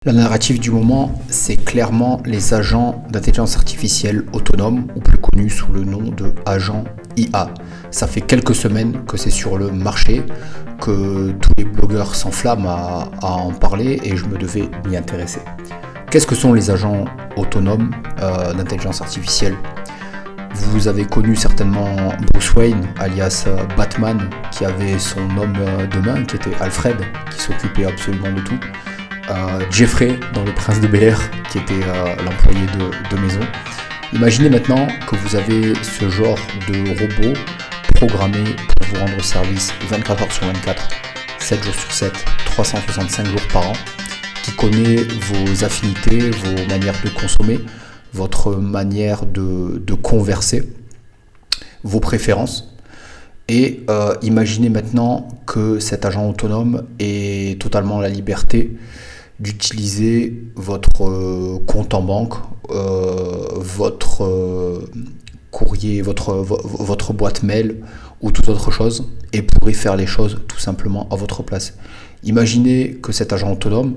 La narrative du moment, c'est clairement les agents d'intelligence artificielle autonome, ou plus connus sous le nom de agents IA. Ça fait quelques semaines que c'est sur le marché, que tous les blogueurs s'enflamment à en parler et je me devais m'y intéresser. Qu'est-ce que sont les agents autonomes d'intelligence artificielle ? Vous avez connu certainement Bruce Wayne, alias Batman, qui avait son homme de main, qui était Alfred, qui s'occupait absolument de tout. Jeffrey dans Le Prince de Bel-Air, qui était l'employé de maison. Imaginez maintenant que vous avez ce genre de robot programmé pour vous rendre service 24 heures sur 24, 7 jours sur 7, 365 jours par an, qui connaît vos affinités, vos manières de consommer, votre manière de converser, vos préférences. Et imaginez maintenant que cet agent autonome ait totalement la liberté d'utiliser votre compte en banque, votre courrier, votre boîte mail ou toute autre chose, et pourrait faire les choses tout simplement à votre place. Imaginez que cet agent autonome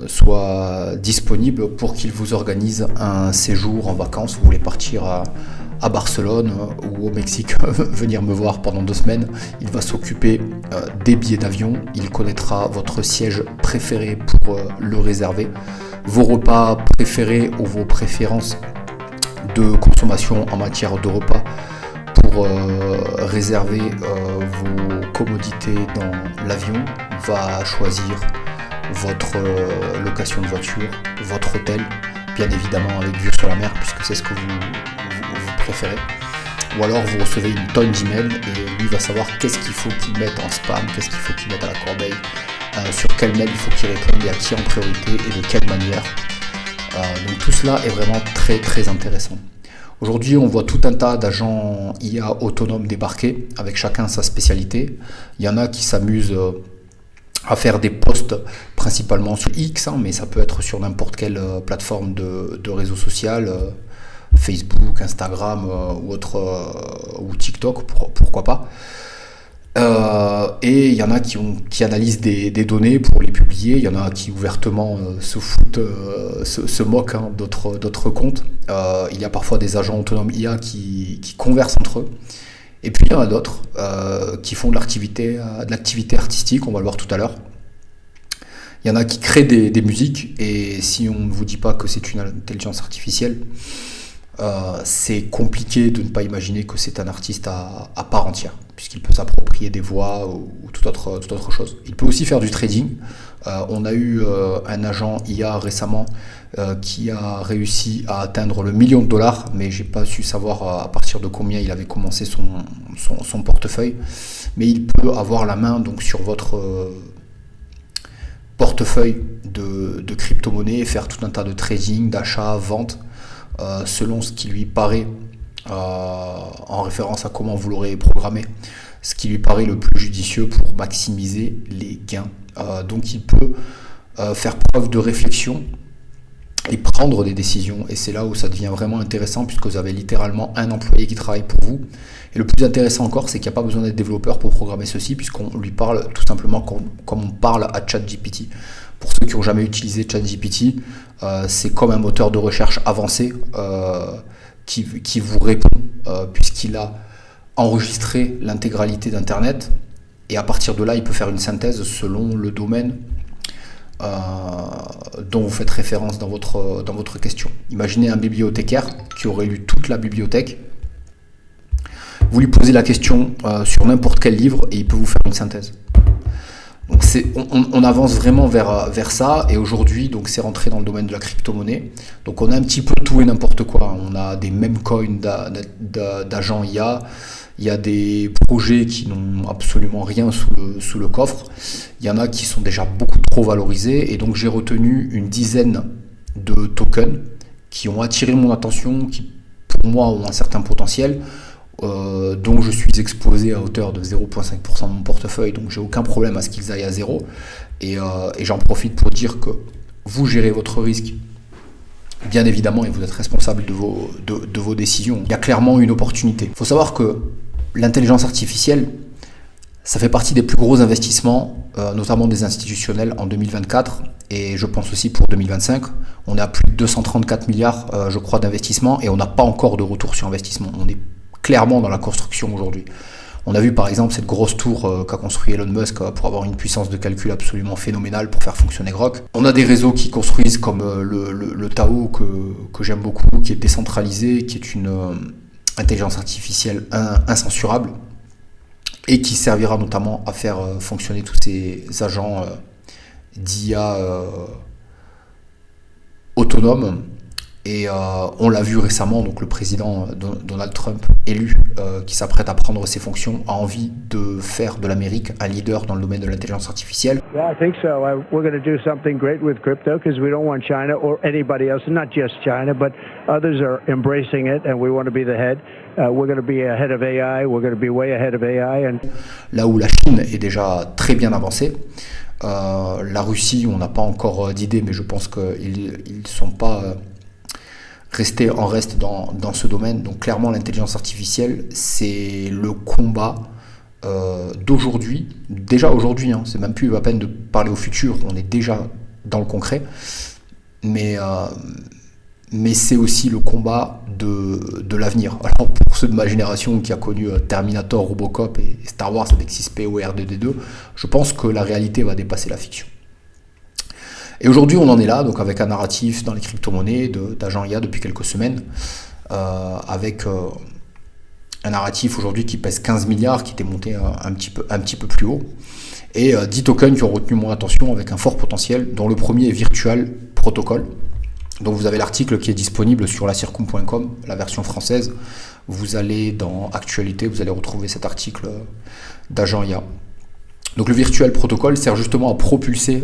soit disponible pour qu'il vous organise un séjour en vacances. Vous voulez partir à Barcelone ou au Mexique, venir me voir pendant 2 semaines. Il va s'occuper des billets d'avion, il connaîtra votre siège préféré pour le réserver, vos repas préférés ou vos préférences de consommation en matière de repas pour réserver vos commodités dans l'avion, va choisir votre location de voiture, votre hôtel, bien évidemment avec vue sur la mer puisque c'est ce que vous préférez. Ou alors vous recevez une tonne d'emails et lui va savoir qu'est-ce qu'il faut qu'il mette en spam, qu'est-ce qu'il faut qu'il mette à la corbeille, sur quel mail il faut qu'il réponde et à qui en priorité et de quelle manière. Donc tout cela est vraiment très très intéressant. Aujourd'hui, on voit tout un tas d'agents IA autonomes débarquer avec chacun sa spécialité. Il y en a qui s'amusent à faire des posts principalement sur X, mais ça peut être sur n'importe quelle plateforme de réseau social, Facebook, Instagram ou autre, ou TikTok, pourquoi pas. Et il y en a qui analysent des données pour les publier, il y en a qui ouvertement se foutent, se moquent d'autres comptes. Il y a parfois des agents autonomes IA qui conversent entre eux. Et puis il y en a d'autres qui font de l'activité artistique, on va le voir tout à l'heure. Il y en a qui créent des musiques, et si on ne vous dit pas que c'est une intelligence artificielle, c'est compliqué de ne pas imaginer que c'est un artiste à part entière, puisqu'il peut s'approprier des voix ou toute autre chose. Il peut aussi faire du trading. On a eu un agent IA récemment qui a réussi à atteindre le $1 million, mais j'ai pas su savoir à partir de combien il avait commencé son portefeuille. Mais il peut avoir la main donc sur votre portefeuille de crypto-monnaies et faire tout un tas de trading, d'achat, vente, selon ce qui lui paraît, en référence à comment vous l'aurez programmé, ce qui lui paraît le plus judicieux pour maximiser les gains. Donc il peut faire preuve de réflexion et prendre des décisions, et c'est là où ça devient vraiment intéressant, puisque vous avez littéralement un employé qui travaille pour vous. Et le plus intéressant encore, c'est qu'il n'y a pas besoin d'être développeur pour programmer ceci, puisqu'on lui parle tout simplement comme on parle à ChatGPT. Pour ceux qui n'ont jamais utilisé ChatGPT, c'est comme un moteur de recherche avancé qui vous répond, puisqu'il a enregistré l'intégralité d'Internet, et à partir de là, il peut faire une synthèse selon le domaine dont vous faites référence dans votre question. Imaginez un bibliothécaire qui aurait lu toute la bibliothèque. Vous lui posez la question sur n'importe quel livre et il peut vous faire une synthèse. Donc on avance vraiment vers ça, et aujourd'hui donc c'est rentré dans le domaine de la crypto-monnaie. Donc on a un petit peu tout et n'importe quoi. On a des meme coins d'agents IA, il y a des projets qui n'ont absolument rien sous le coffre, il y en a qui sont déjà beaucoup trop valorisés, et donc j'ai retenu une dizaine de tokens qui ont attiré mon attention, qui pour moi ont un certain potentiel, dont je suis exposé à hauteur de 0,5% de mon portefeuille, donc j'ai aucun problème à ce qu'ils aillent à zéro, et j'en profite pour dire que vous gérez votre risque bien évidemment, et vous êtes responsable de vos décisions. Il y a clairement une opportunité. Il faut savoir que l'intelligence artificielle, ça fait partie des plus gros investissements notamment des institutionnels en 2024 et je pense aussi pour 2025. On est à plus de 234 milliards, je crois, d'investissement et on n'a pas encore de retour sur investissement. On est clairement dans la construction aujourd'hui. On a vu par exemple cette grosse tour qu'a construit Elon Musk pour avoir une puissance de calcul absolument phénoménale pour faire fonctionner Grok. On a des réseaux qui construisent comme le Tao que j'aime beaucoup, qui est décentralisé, qui est une intelligence artificielle incensurable et qui servira notamment à faire fonctionner tous ces agents d'IA autonomes. Et on l'a vu récemment, donc le président Donald Trump, élu, qui s'apprête à prendre ses fonctions, a envie de faire de l'Amérique un leader dans le domaine de l'intelligence artificielle. Yeah, I think so. We're going to do something great with crypto because we don't want China or anybody else, not just China, but others are embracing it and we want to be the head. We're going to be ahead of AI. We're going to be way ahead of AI. And là où la Chine est déjà très bien avancée, la Russie, on n'a pas encore d'idée, mais je pense qu'ils ne sont pas... rester en reste dans ce domaine. Donc clairement l'intelligence artificielle c'est le combat d'aujourd'hui, déjà aujourd'hui, c'est même plus la peine de parler au futur, on est déjà dans le concret, mais c'est aussi le combat de l'avenir. Alors pour ceux de ma génération qui a connu Terminator, Robocop et Star Wars avec 6PO et R2D2, je pense que la réalité va dépasser la fiction. Et aujourd'hui, on en est là, donc avec un narratif dans les crypto-monnaies d'agent IA depuis quelques semaines, avec un narratif aujourd'hui qui pèse 15 milliards, qui était monté un petit peu plus haut, et 10 tokens qui ont retenu mon attention avec un fort potentiel, dont le premier est Virtual Protocol. Donc vous avez l'article qui est disponible sur lacircum.com, la version française. Vous allez dans Actualité, vous allez retrouver cet article d'agent IA. Donc le Virtual Protocol sert justement à propulser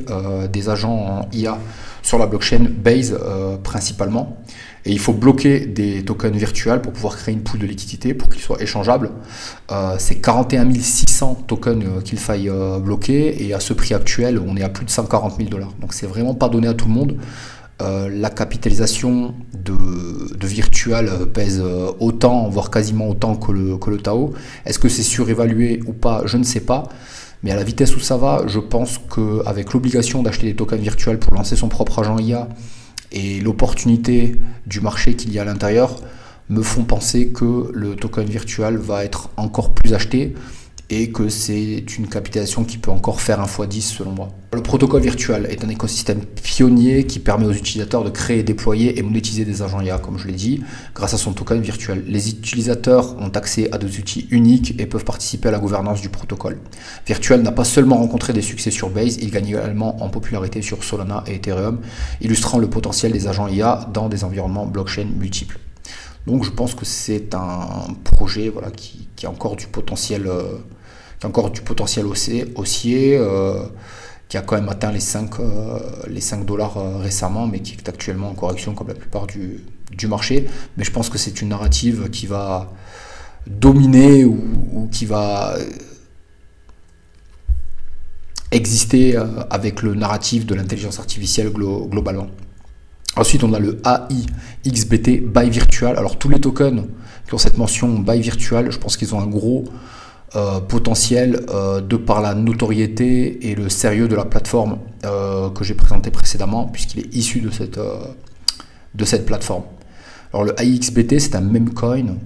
des agents en IA sur la blockchain Base principalement. Et il faut bloquer des tokens virtuels pour pouvoir créer une pool de liquidité pour qu'ils soient échangeables. C'est 41 600 tokens qu'il faille bloquer et à ce prix actuel, on est à plus de 140 000 $. Donc c'est vraiment pas donné à tout le monde. La capitalisation de Virtual pèse autant, voire quasiment autant que le Tao. Est-ce que c'est surévalué ou pas? Je ne sais pas. Mais à la vitesse où ça va, je pense qu'avec l'obligation d'acheter des tokens virtuels pour lancer son propre agent IA et l'opportunité du marché qu'il y a à l'intérieur me font penser que le token virtuel va être encore plus acheté et que c'est une capitalisation qui peut encore faire un x10 selon moi. Le protocole virtuel est un écosystème pionnier qui permet aux utilisateurs de créer, déployer et monétiser des agents IA, comme je l'ai dit, grâce à son token virtuel. Les utilisateurs ont accès à des outils uniques et peuvent participer à la gouvernance du protocole. Virtual n'a pas seulement rencontré des succès sur Base, il gagne également en popularité sur Solana et Ethereum, illustrant le potentiel des agents IA dans des environnements blockchain multiples. Donc je pense que c'est un projet qui a encore du potentiel haussier, qui a quand même atteint les 5 $ récemment, mais qui est actuellement en correction comme la plupart du marché. Mais je pense que c'est une narrative qui va dominer ou qui va exister avec le narratif de l'intelligence artificielle globalement. Ensuite, on a le AIXBT Buy Virtual. Alors, tous les tokens qui ont cette mention Buy Virtual, je pense qu'ils ont un gros potentiel de par la notoriété et le sérieux de la plateforme que j'ai présenté précédemment, puisqu'il est issu de cette plateforme. Alors, le AIXBT, c'est un meme coin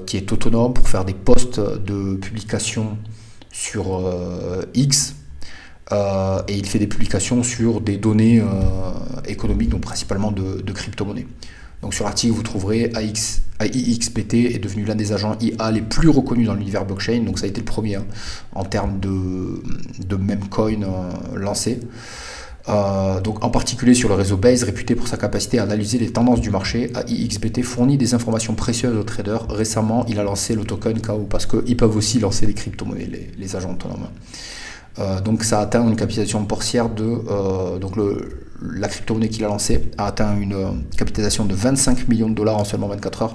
qui est autonome pour faire des posts de publication sur X. Et il fait des publications sur des données économiques, donc principalement de crypto-monnaies. Donc sur l'article, vous trouverez AIXBT est devenu l'un des agents IA les plus reconnus dans l'univers blockchain, donc ça a été le premier en termes de meme coin lancé. Donc en particulier sur le réseau Base, réputé pour sa capacité à analyser les tendances du marché, AIXBT fournit des informations précieuses aux traders. Récemment, il a lancé le token KO parce qu'ils peuvent aussi lancer des crypto-monnaies, les agents autonomes. Donc ça a atteint une capitalisation boursière la crypto-monnaie qu'il a lancée a atteint une capitalisation de 25 millions de dollars en seulement 24 heures,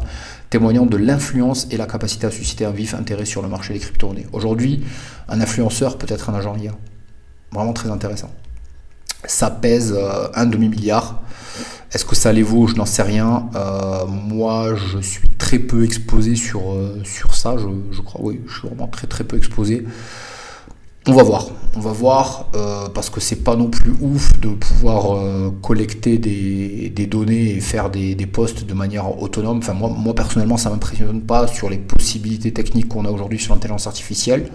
témoignant de l'influence et la capacité à susciter un vif intérêt sur le marché des crypto-monnaies. Aujourd'hui, un influenceur peut être un agent IA. Vraiment très intéressant. Ça pèse un demi-milliard. Est-ce que ça les vaut? Je n'en sais rien. Moi, je suis très peu exposé sur ça. Je crois, oui, je suis vraiment très très peu exposé. On va voir, parce que c'est pas non plus ouf de pouvoir collecter des données et faire des posts de manière autonome. Enfin, moi personnellement, ça m'impressionne pas sur les possibilités techniques qu'on a aujourd'hui sur l'intelligence artificielle.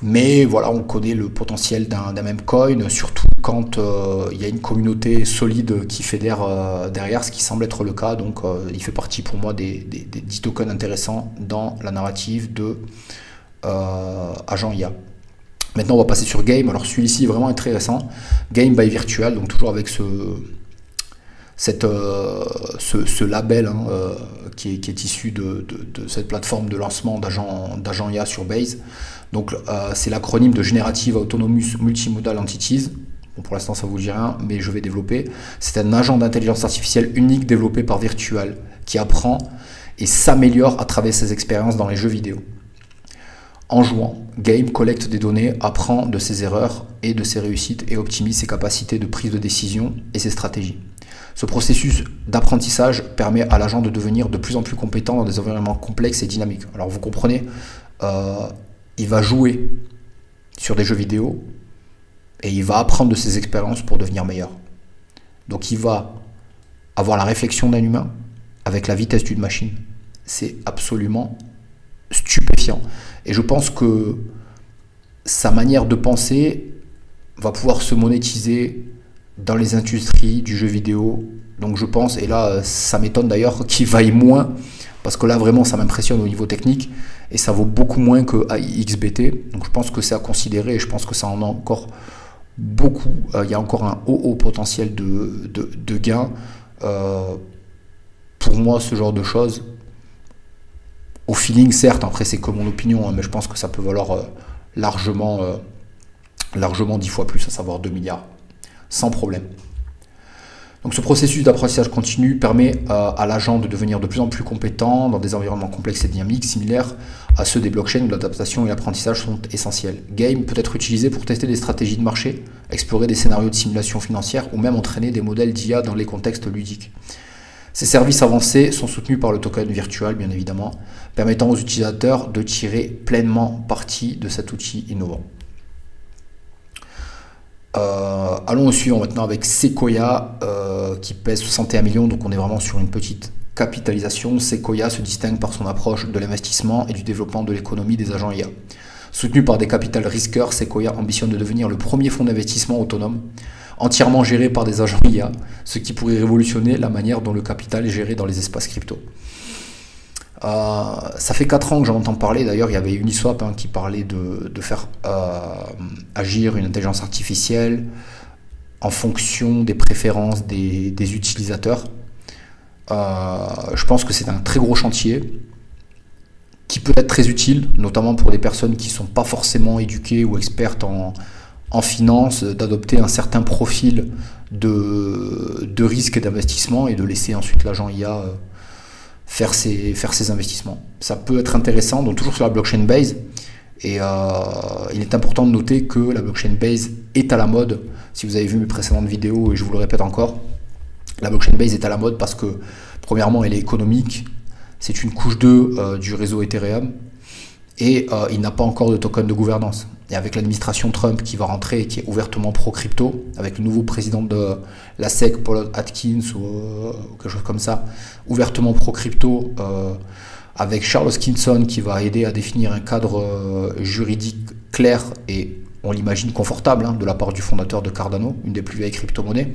Mais voilà, on connaît le potentiel d'un même coin, surtout quand il y a une communauté solide qui fédère derrière, ce qui semble être le cas. Donc il fait partie pour moi des 10 tokens intéressants dans la narrative de Agent IA. Maintenant on va passer sur Game. Alors celui-ci est vraiment intéressant. Game by Virtual, donc toujours avec ce label qui est issu de cette plateforme de lancement d'Agent IA sur Base. Donc c'est l'acronyme de Generative Autonomous Multimodal Entities. Bon, pour l'instant ça vous dit rien, mais je vais développer. C'est un agent d'intelligence artificielle unique développé par Virtual qui apprend et s'améliore à travers ses expériences dans les jeux vidéo. En jouant, Game collecte des données, apprend de ses erreurs et de ses réussites et optimise ses capacités de prise de décision et ses stratégies. Ce processus d'apprentissage permet à l'agent de devenir de plus en plus compétent dans des environnements complexes et dynamiques. Alors vous comprenez, il va jouer sur des jeux vidéo et il va apprendre de ses expériences pour devenir meilleur. Donc il va avoir la réflexion d'un humain avec la vitesse d'une machine. C'est absolument stupéfiant. Et je pense que sa manière de penser va pouvoir se monétiser dans les industries du jeu vidéo. Donc je pense, et là ça m'étonne d'ailleurs qu'il vaille moins, parce que là vraiment ça m'impressionne au niveau technique, et ça vaut beaucoup moins que AIXBT. Donc je pense que c'est à considérer, et je pense que ça en a encore beaucoup. Il y a encore un haut potentiel de gain. Pour moi, ce genre de choses, au feeling, certes, après c'est que mon opinion, mais je pense que ça peut valoir largement 10 fois plus, à savoir 2 milliards, sans problème. Donc ce processus d'apprentissage continu permet à l'agent de devenir de plus en plus compétent dans des environnements complexes et dynamiques, similaires à ceux des blockchains où l'adaptation et l'apprentissage sont essentiels. Game peut être utilisé pour tester des stratégies de marché, explorer des scénarios de simulation financière ou même entraîner des modèles d'IA dans les contextes ludiques. Ces services avancés sont soutenus par le token virtual, bien évidemment, permettant aux utilisateurs de tirer pleinement parti de cet outil innovant. Allons au suivant maintenant avec Sequoia qui pèse 61 millions, donc on est vraiment sur une petite capitalisation. Sequoia se distingue par son approche de l'investissement et du développement de l'économie des agents IA. Soutenu par des capital risqueurs, Sequoia ambitionne de devenir le premier fonds d'investissement autonome, entièrement géré par des agents IA, ce qui pourrait révolutionner la manière dont le capital est géré dans les espaces crypto. Ça fait 4 ans que j'en entends parler. D'ailleurs, il y avait Uniswap qui parlait de faire agir une intelligence artificielle en fonction des préférences des utilisateurs. Je pense que c'est un très gros chantier qui peut être très utile, notamment pour des personnes qui ne sont pas forcément éduquées ou expertes en finance, d'adopter un certain profil de risque et d'investissement et de laisser ensuite l'agent IA faire ses investissements. Ça peut être intéressant, donc toujours sur la blockchain base, et il est important de noter que la blockchain base est à la mode. Si vous avez vu mes précédentes vidéos, et je vous le répète encore, la blockchain base est à la mode parce que premièrement elle est économique, c'est une couche 2 du réseau Ethereum, et il n'a pas encore de token de gouvernance. Et avec l'administration Trump qui va rentrer et qui est ouvertement pro-crypto, avec le nouveau président de la SEC, Paul Atkins ou quelque chose comme ça, ouvertement pro-crypto, avec Charles Hoskinson qui va aider à définir un cadre juridique clair et on l'imagine confortable de la part du fondateur de Cardano, une des plus vieilles crypto-monnaies.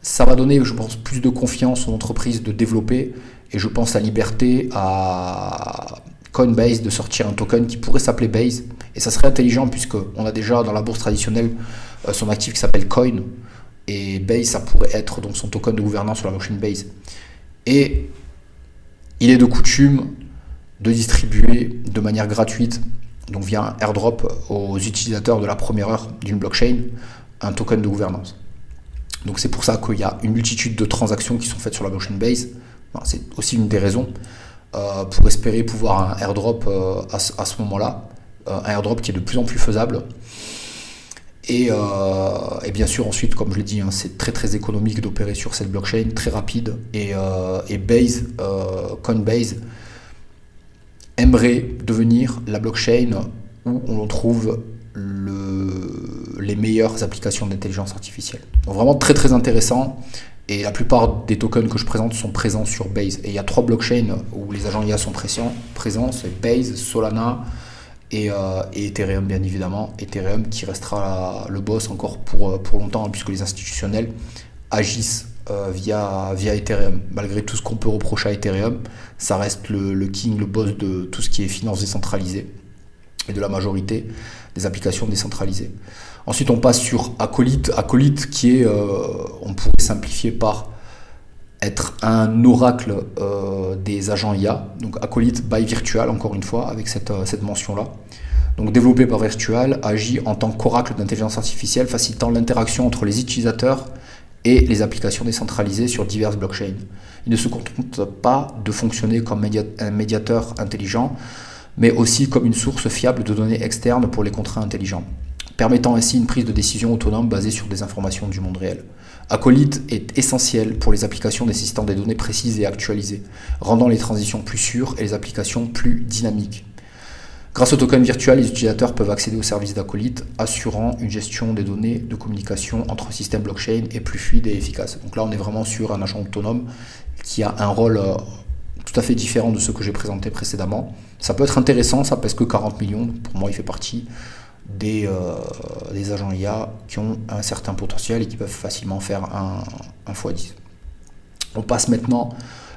Ça va donner, je pense, plus de confiance aux entreprises de développer, et je pense la liberté à Coinbase de sortir un token qui pourrait s'appeler Base, et ça serait intelligent puisqu'on a déjà dans la bourse traditionnelle son actif qui s'appelle Coin, et Base ça pourrait être donc son token de gouvernance sur la blockchain Base. Et il est de coutume de distribuer de manière gratuite, donc via un airdrop aux utilisateurs de la première heure d'une blockchain, un token de gouvernance. Donc c'est pour ça qu'il y a une multitude de transactions qui sont faites sur la blockchain Base. C'est aussi une des raisons pour espérer pouvoir un airdrop à ce moment-là, un airdrop qui est de plus en plus faisable. Et bien sûr ensuite, comme je l'ai dit, c'est très très économique d'opérer sur cette blockchain, très rapide, et Base, Coinbase aimerait devenir la blockchain où on trouve les meilleures applications d'intelligence artificielle. Donc vraiment très très intéressant. Et la plupart des tokens que je présente sont présents sur Base. Et il y a 3 blockchains où les agents IA sont présents, c'est Base, Solana et Ethereum bien évidemment. Ethereum qui restera le boss encore pour longtemps, puisque les institutionnels agissent via Ethereum. Malgré tout ce qu'on peut reprocher à Ethereum, ça reste le king, le boss de tout ce qui est finance décentralisée et de la majorité des applications décentralisées. Ensuite, on passe sur Acolyte. Acolyte qui est, on pourrait simplifier par être un oracle des agents IA. Donc Acolyte by Virtual, encore une fois, avec cette mention-là. Donc développé par Virtual, agit en tant qu'oracle d'intelligence artificielle, facilitant l'interaction entre les utilisateurs et les applications décentralisées sur diverses blockchains. Il ne se contente pas de fonctionner comme un médiateur intelligent, mais aussi comme une source fiable de données externes pour les contrats intelligents, permettant ainsi une prise de décision autonome basée sur des informations du monde réel. Acolyte est essentiel pour les applications nécessitant des données précises et actualisées, rendant les transitions plus sûres et les applications plus dynamiques. Grâce au token virtuel, les utilisateurs peuvent accéder aux services d'Acolyte, assurant une gestion des données de communication entre systèmes blockchain et plus fluide et efficace. Donc là, on est vraiment sur un agent autonome qui a un rôle tout à fait différent de ce que j'ai présenté précédemment. Ça peut être intéressant, ça pèse que 40 millions. Pour moi, il fait partie des agents IA qui ont un certain potentiel et qui peuvent facilement faire un x10. On passe maintenant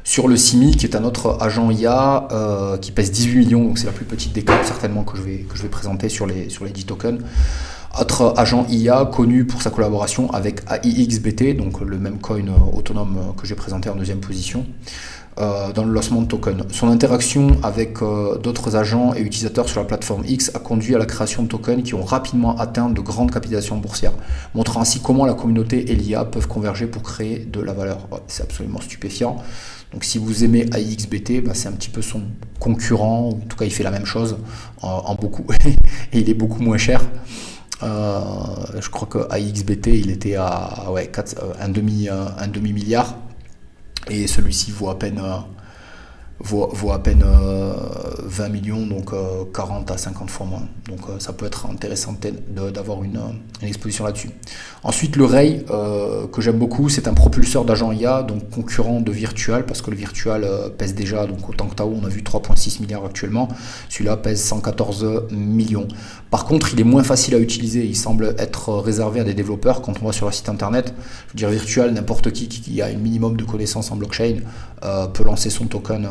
sur le CIMI, qui est un autre agent IA qui pèse 18 millions, donc c'est la plus petite des quatre certainement que je vais présenter sur les 10 tokens. Autre agent IA connu pour sa collaboration avec AIXBT, donc le même coin autonome que j'ai présenté en deuxième position, dans le lancement de token. Son interaction avec d'autres agents et utilisateurs sur la plateforme X a conduit à la création de tokens qui ont rapidement atteint de grandes capitalisations boursières, montrant ainsi comment la communauté et l'IA peuvent converger pour créer de la valeur. Ouais, c'est absolument stupéfiant. Donc si vous aimez AIXBT, c'est un petit peu son concurrent, en tout cas il fait la même chose en beaucoup, et il est beaucoup moins cher. Je crois que AIXBT il était à un demi milliard, et celui-ci vaut à peine 20 millions, donc 40 à 50 fois moins. Donc ça peut être intéressant d'avoir une exposition là-dessus. Ensuite, le Ray, que j'aime beaucoup, c'est un propulseur d'agent IA, donc concurrent de Virtual, parce que le Virtual pèse déjà, donc autant que Tao, on a vu 3,6 milliards actuellement, celui-là pèse 114 millions. Par contre, il est moins facile à utiliser, il semble être réservé à des développeurs. Quand on va sur leur site internet, je veux dire Virtual, n'importe qui a un minimum de connaissances en blockchain peut lancer son token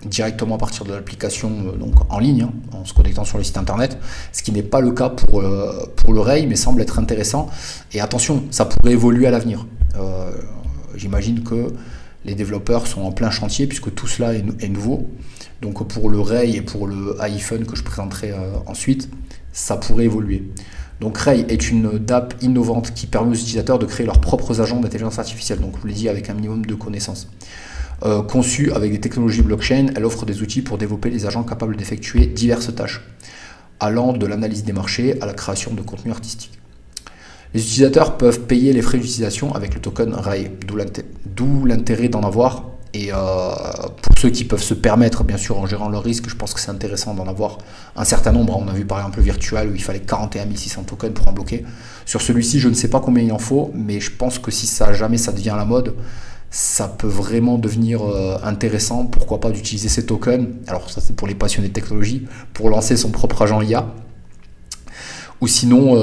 directement à partir de l'application, donc en ligne, en se connectant sur le site internet, ce qui n'est pas le cas pour le Ray, mais semble être intéressant. Et attention, ça pourrait évoluer à l'avenir. J'imagine que les développeurs sont en plein chantier puisque tout cela est nouveau. Donc pour le Ray et pour le iPhone que je présenterai ensuite, ça pourrait évoluer. Donc Ray est une DApp innovante qui permet aux utilisateurs de créer leurs propres agents d'intelligence artificielle, donc je vous l'ai dit, avec un minimum de connaissances. Conçue avec des technologies blockchain, elle offre des outils pour développer des agents capables d'effectuer diverses tâches, allant de l'analyse des marchés à la création de contenu artistique. Les utilisateurs peuvent payer les frais d'utilisation avec le token Ray, d'où l'intérêt d'en avoir. Et pour ceux qui peuvent se permettre, bien sûr, en gérant leur risque, je pense que c'est intéressant d'en avoir un certain nombre. On a vu par exemple le Virtual où il fallait 41 600 tokens pour en bloquer. Sur celui-ci, je ne sais pas combien il en faut, mais je pense que si jamais ça devient la mode, ça peut vraiment devenir intéressant, pourquoi pas, d'utiliser ces tokens. Alors ça, c'est pour les passionnés de technologie, pour lancer son propre agent IA. Ou sinon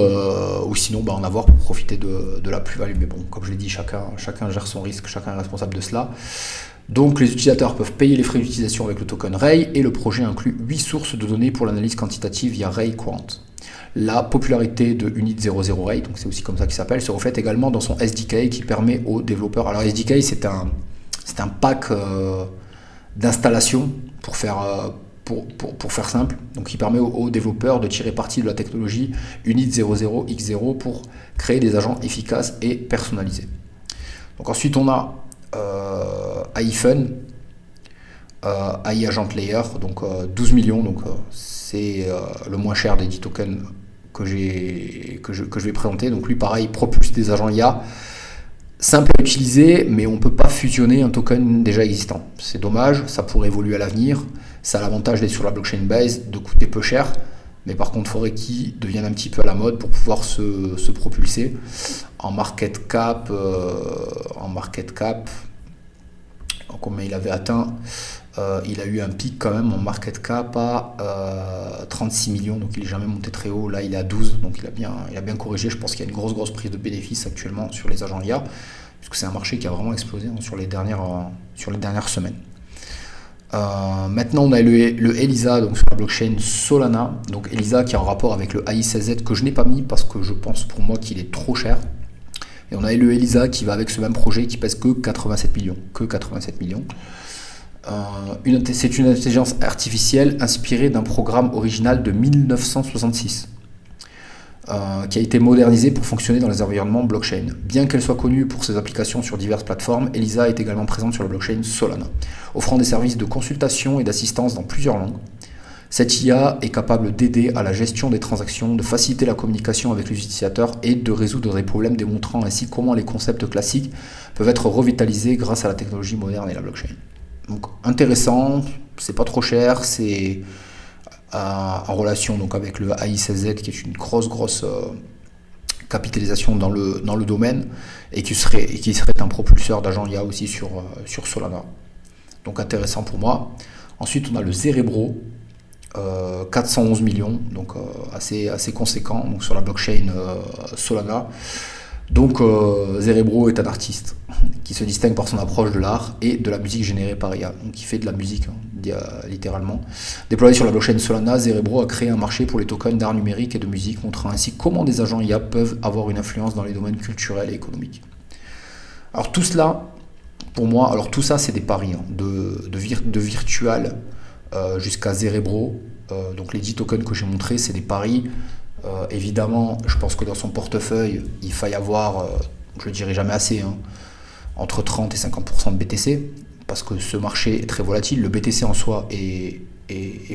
en avoir pour profiter de la plus-value. Mais bon, comme je l'ai dit, chacun gère son risque, chacun est responsable de cela. Donc les utilisateurs peuvent payer les frais d'utilisation avec le token Ray, et le projet inclut 8 sources de données pour l'analyse quantitative via Ray Quant. La popularité de Unit00 Ray, donc c'est aussi comme ça qu'il s'appelle, se reflète également dans son SDK qui permet aux développeurs. Alors SDK, c'est un pack d'installation pour faire simple, donc il permet aux développeurs de tirer parti de la technologie Unit00X0 pour créer des agents efficaces et personnalisés. Donc ensuite on a iPhone, AI Agent Layer, donc 12 millions, donc c'est le moins cher des 10 tokens que je vais présenter. Donc lui pareil, propulse des agents IA, simple à utiliser, mais on ne peut pas fusionner un token déjà existant. C'est dommage, ça pourrait évoluer à l'avenir. Ça a l'avantage d'être sur la blockchain base, de coûter peu cher, Mais par contre, Forex devienne un petit peu à la mode pour pouvoir se propulser. En market cap, combien il avait atteint, il a eu un pic quand même en market cap à 36 millions, donc il n'est jamais monté très haut. Là, il est à 12, donc il a bien corrigé. Je pense qu'il y a une grosse prise de bénéfices actuellement sur les agents IA, puisque c'est un marché qui a vraiment explosé sur les dernières semaines. Maintenant on a le ELISA, donc sur la blockchain Solana. Donc ELISA qui est en rapport avec le AI16Z que je n'ai pas mis parce que je pense pour moi qu'il est trop cher. Et on a le ELISA qui va avec ce même projet qui pèse que 87 millions. C'est une intelligence artificielle inspirée d'un programme original de 1966. Qui a été modernisée pour fonctionner dans les environnements blockchain. Bien qu'elle soit connue pour ses applications sur diverses plateformes, ELISA est également présente sur la blockchain Solana, offrant des services de consultation et d'assistance dans plusieurs langues. Cette IA est capable d'aider à la gestion des transactions, de faciliter la communication avec les utilisateurs et de résoudre des problèmes, démontrant ainsi comment les concepts classiques peuvent être revitalisés grâce à la technologie moderne et la blockchain. Donc intéressant, c'est pas trop cher, c'est en relation donc avec le AI16Z qui est une grosse capitalisation dans le domaine et qui serait un propulseur d'agents IA aussi sur Solana. Donc intéressant pour moi. Ensuite on a le Cerebro, 411 millions, donc assez conséquent donc sur la blockchain Solana. Donc Cerebro est un artiste qui se distingue par son approche de l'art et de la musique générée par IA. Donc il fait de la musique, littéralement. Déployé sur la blockchain Solana, Cerebro a créé un marché pour les tokens d'art numérique et de musique, montrant ainsi comment des agents IA peuvent avoir une influence dans les domaines culturels et économiques. Alors tout cela, pour moi, tout ça c'est des paris, de virtual jusqu'à Cerebro. Donc les 10 tokens que j'ai montrés, c'est des paris. Évidemment, je pense que dans son portefeuille, il faille avoir, je ne dirais jamais assez, entre 30 et 50% de BTC, parce que ce marché est très volatile. Le BTC en soi est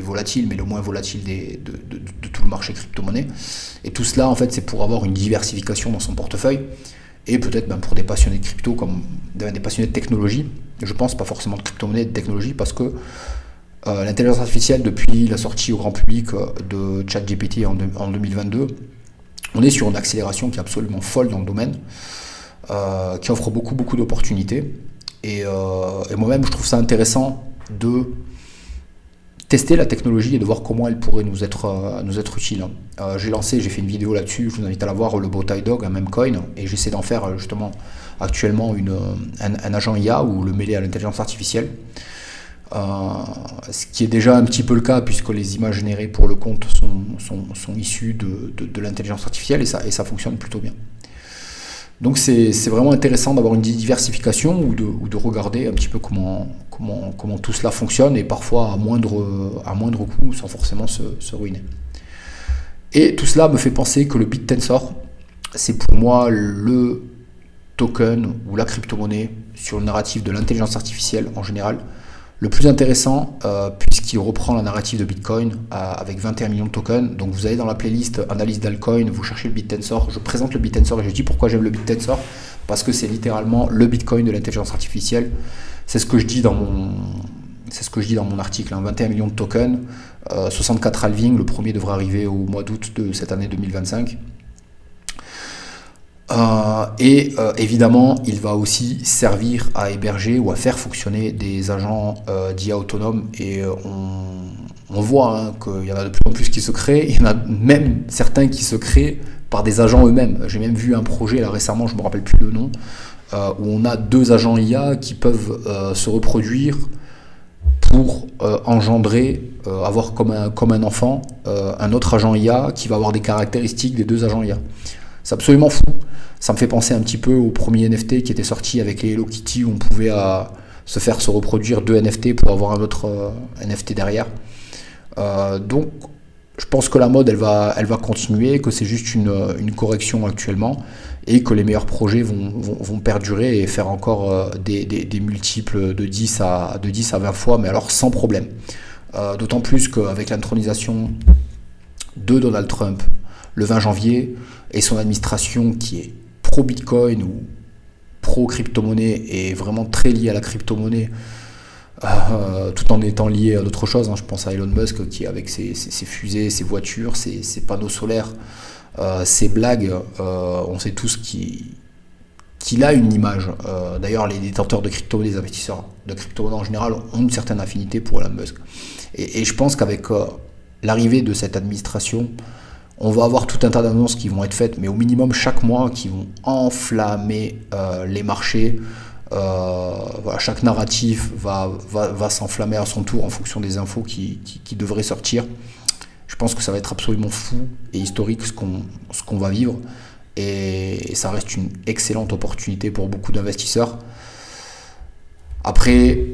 volatile, mais le moins volatile de tout le marché crypto-monnaie. Et tout cela, en fait, c'est pour avoir une diversification dans son portefeuille, et peut-être même pour des passionnés de crypto, comme des passionnés de technologie. Je pense pas forcément de crypto-monnaie, de technologie, parce que l'intelligence artificielle, depuis la sortie au grand public de ChatGPT en 2022, on est sur une accélération qui est absolument folle dans le domaine, qui offre beaucoup d'opportunités. Et moi-même, je trouve ça intéressant de tester la technologie et de voir comment elle pourrait nous être utile. J'ai fait une vidéo là-dessus, je vous invite à la voir, le BowTieDog, un même coin, et j'essaie d'en faire justement actuellement un agent IA ou le mêler à l'intelligence artificielle. Ce qui est déjà un petit peu le cas puisque les images générées pour le compte sont issues de l'intelligence artificielle et ça fonctionne plutôt bien. Donc c'est vraiment intéressant d'avoir une diversification ou de regarder un petit peu comment tout cela fonctionne et parfois à moindre coût sans forcément se ruiner. Et tout cela me fait penser que le BitTensor, c'est pour moi le token ou la crypto-monnaie sur le narratif de l'intelligence artificielle en général le plus intéressant, puisqu'il reprend la narrative de Bitcoin avec 21 millions de tokens. Donc vous allez dans la playlist analyse d'altcoin, vous cherchez le BitTensor, je présente le BitTensor et je dis pourquoi j'aime le BitTensor, parce que c'est littéralement le Bitcoin de l'intelligence artificielle. C'est ce que je dis dans mon article, 21 millions de tokens, 64 halving, le premier devrait arriver au mois d'août de cette année 2025. Évidemment, il va aussi servir à héberger ou à faire fonctionner des agents d'IA autonomes et on voit qu'il y en a de plus en plus qui se créent. Il y en a même certains qui se créent par des agents eux-mêmes. J'ai même vu un projet là récemment, je ne me rappelle plus le nom, où on a 2 agents IA qui peuvent se reproduire pour engendrer, avoir comme un enfant un autre agent IA qui va avoir des caractéristiques des 2 agents IA. C'est absolument fou. Ça me fait penser un petit peu au premier NFT qui était sorti avec les Hello Kitty où on pouvait se reproduire 2 NFT pour avoir un autre NFT derrière. Donc je pense que la mode elle va continuer, que c'est juste une correction actuellement et que les meilleurs projets vont perdurer et faire encore des multiples de 10 à 20 fois, mais alors sans problème. D'autant plus qu'avec l'intronisation de Donald Trump le 20 janvier et son administration qui est pro-Bitcoin ou pro-crypto-monnaie et vraiment très liée à la crypto-monnaie, tout en étant lié à d'autres choses. Je pense à Elon Musk qui, avec ses fusées, ses voitures, ses panneaux solaires, ses blagues, on sait tous qu'il a une image. D'ailleurs, les détenteurs de crypto, les investisseurs de crypto en général, ont une certaine affinité pour Elon Musk. Et je pense qu'avec l'arrivée de cette administration, on va avoir tout un tas d'annonces qui vont être faites, mais au minimum chaque mois, qui vont enflammer les marchés. Voilà, chaque narratif va s'enflammer à son tour en fonction des infos qui devraient sortir. Je pense que ça va être absolument fou et historique ce qu'on va vivre, et ça reste une excellente opportunité pour beaucoup d'investisseurs. Après,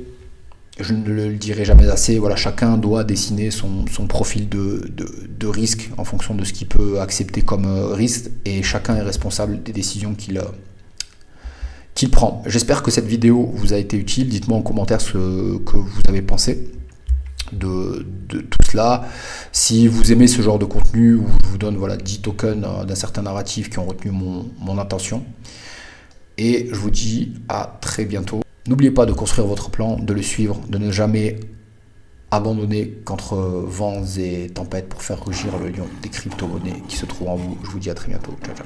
je ne le dirai jamais assez, voilà, chacun doit dessiner son profil de risque en fonction de ce qu'il peut accepter comme risque, et chacun est responsable des décisions qu'il prend. J'espère que cette vidéo vous a été utile. Dites-moi en commentaire ce que vous avez pensé de tout cela. Si vous aimez ce genre de contenu où je vous donne 10 tokens d'un certain narratif qui ont retenu mon attention. Et je vous dis à très bientôt. N'oubliez pas de construire votre plan, de le suivre, de ne jamais abandonner contre vents et tempêtes pour faire rugir le lion des crypto-monnaies qui se trouve en vous. Je vous dis à très bientôt. Ciao, ciao.